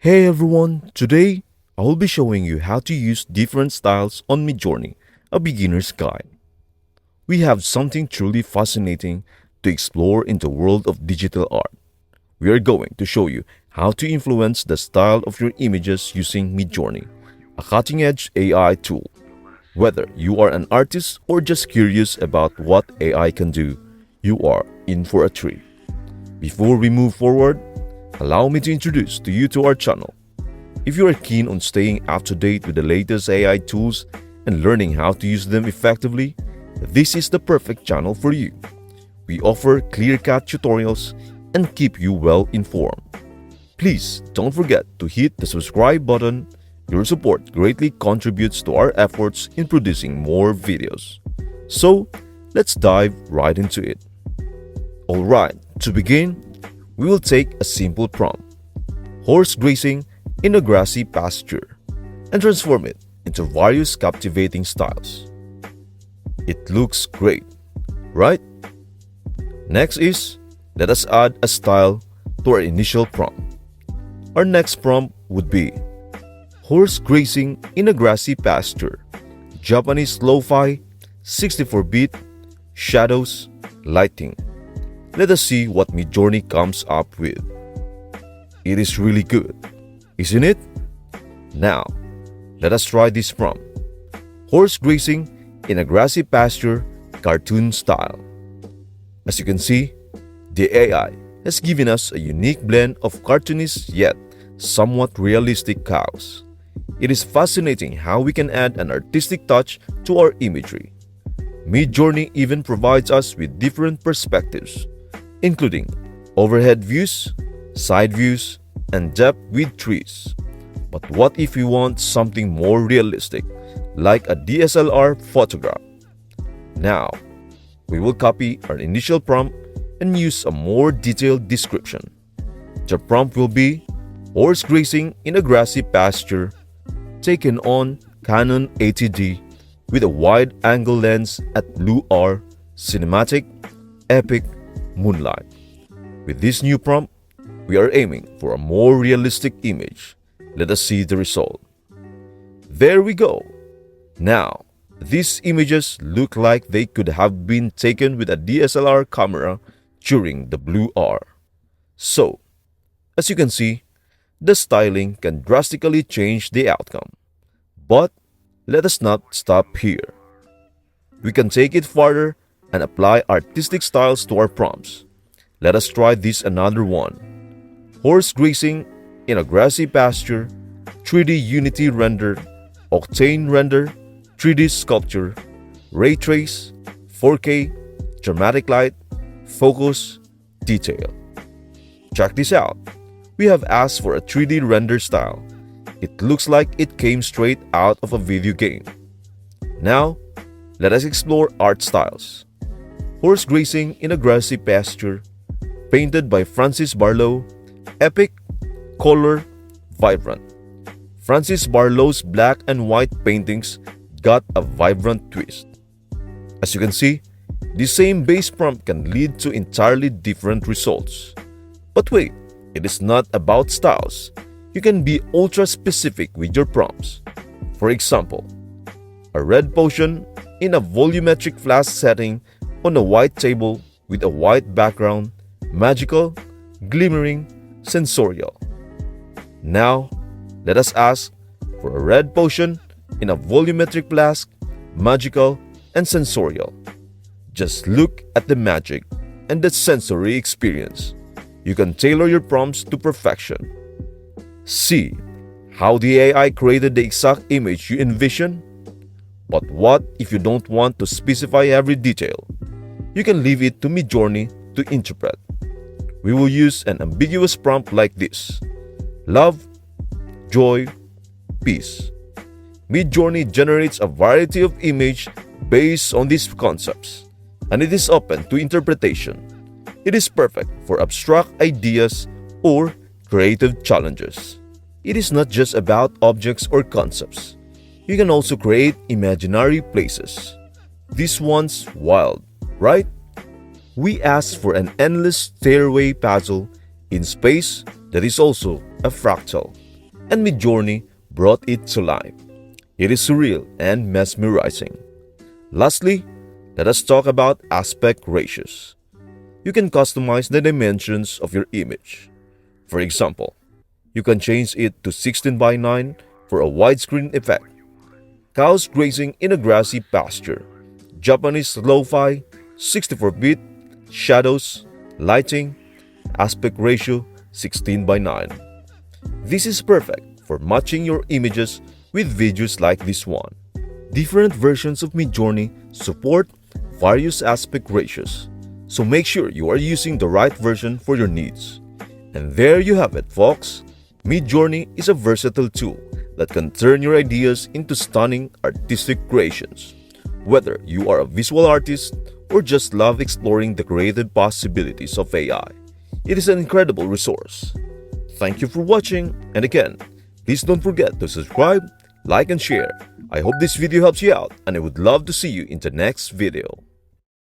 Hey everyone, today I will be showing you how to use different styles on Midjourney, a beginner's guide. We have something truly fascinating to explore in the world of digital art. We are going to show you how to influence the style of your images using Midjourney, a cutting-edge AI tool. Whether you are an artist or just curious about what AI can do, you are in for a treat. Before we move forward, allow me to introduce to you to our channel. If you are keen on staying up to date with the latest AI tools and learning how to use them effectively, this is the perfect channel for you. We offer clear-cut tutorials and keep you well informed. Please don't forget to hit the subscribe button. Your support greatly contributes to our efforts in producing more videos. So, let's dive right into it. Alright, to begin, we will take a simple prompt, horse grazing in a grassy pasture, and transform it into various captivating styles. It looks great, right? Next is, let us add a style to our initial prompt. Our next prompt would be, horse grazing in a grassy pasture, Japanese lo-fi, 64-bit, shadows, lighting. Let us see what Midjourney comes up with. It is really good, isn't it? Now, let us try this prompt. Horse grazing in a grassy pasture, cartoon style. As you can see, the AI has given us a unique blend of cartoonish yet somewhat realistic cows. It is fascinating how we can add an artistic touch to our imagery. Midjourney even provides us with different perspectives, including overhead views, side views, and depth with trees. But what if we want something more realistic, like a DSLR photograph? Now, we will copy our initial prompt and use a more detailed description. The prompt will be horse grazing in a grassy pasture, taken on Canon 80D with a wide-angle lens at Blue R, cinematic, epic, moonlight. With this new prompt, we are aiming for a more realistic image. Let us see the result. There we go. Now, these images look like they could have been taken with a DSLR camera during the Blue R. So, as you can see, the styling can drastically change the outcome. But let us not stop here. We can take it further and apply artistic styles to our prompts. Let us try this another one. Horse grazing in a grassy pasture, 3D Unity render, Octane render, 3D sculpture, ray trace, 4K, dramatic light, focus, detail. Check this out. We have asked for a 3D render style. It looks like it came straight out of a video game. Now, let us explore art styles. Horse grazing in a grassy pasture, painted by Francis Barlow, epic, color, vibrant. Francis Barlow's black and white paintings got a vibrant twist. As you can see, the same base prompt can lead to entirely different results. But wait, it is not about styles. You can be ultra specific with your prompts. For example, a red potion in a volumetric flask setting on a white table with a white background, magical, glimmering, sensorial. Now, let us ask for a red potion in a volumetric flask, magical, and sensorial. Just look at the magic and the sensory experience. You can tailor your prompts to perfection. See how the AI created the exact image you envision? But what if you don't want to specify every detail? You can leave it to Midjourney to interpret. We will use an ambiguous prompt like this: love, joy, peace. Midjourney generates a variety of images based on these concepts, and it is open to interpretation. It is perfect for abstract ideas or creative challenges. It is not just about objects or concepts. You can also create imaginary places. This one's wild, right? We asked for an endless stairway puzzle in space that is also a fractal. and Midjourney brought it to life. It is surreal and mesmerizing. Lastly, let us talk about aspect ratios. You can customize the dimensions of your image. For example, you can change it to 16 by 9 for a widescreen effect, cows grazing in a grassy pasture, Japanese lo-fi, 64-bit, shadows, lighting, aspect ratio 16 by 9. This is perfect for matching your images with videos like this one. Different versions of Midjourney support various aspect ratios, so make sure you are using the right version for your needs. And there you have it, folks. Midjourney is a versatile tool that can turn your ideas into stunning artistic creations. Whether you are a visual artist or just love exploring the creative possibilities of AI, it is an incredible resource. Thank you for watching, and again, please don't forget to subscribe, like, and share. I hope this video helps you out, and I would love to see you in the next video.